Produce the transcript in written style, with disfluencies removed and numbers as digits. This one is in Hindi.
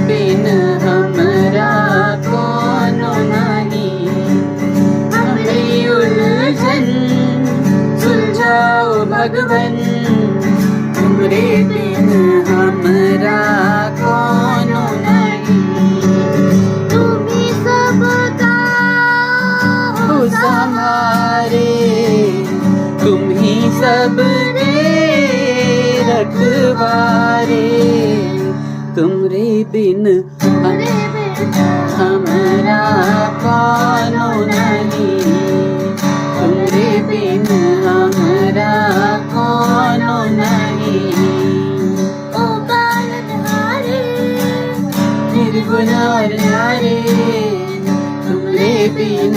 बिन हमरा कोनो नहीं। हमें उलझन सुलझाओ भगवन, तुमरे बिन हमरा कोनो नहीं। तुम ही सबका हो संहारे, तुम ही सबके रखवारे, तुमरे बिन हमरा कोनो नहीं। तुमरे बिन हमरा कोनो नहीं। ओ पालनहारे, निर्गुण न्यारे, तुमरे बिन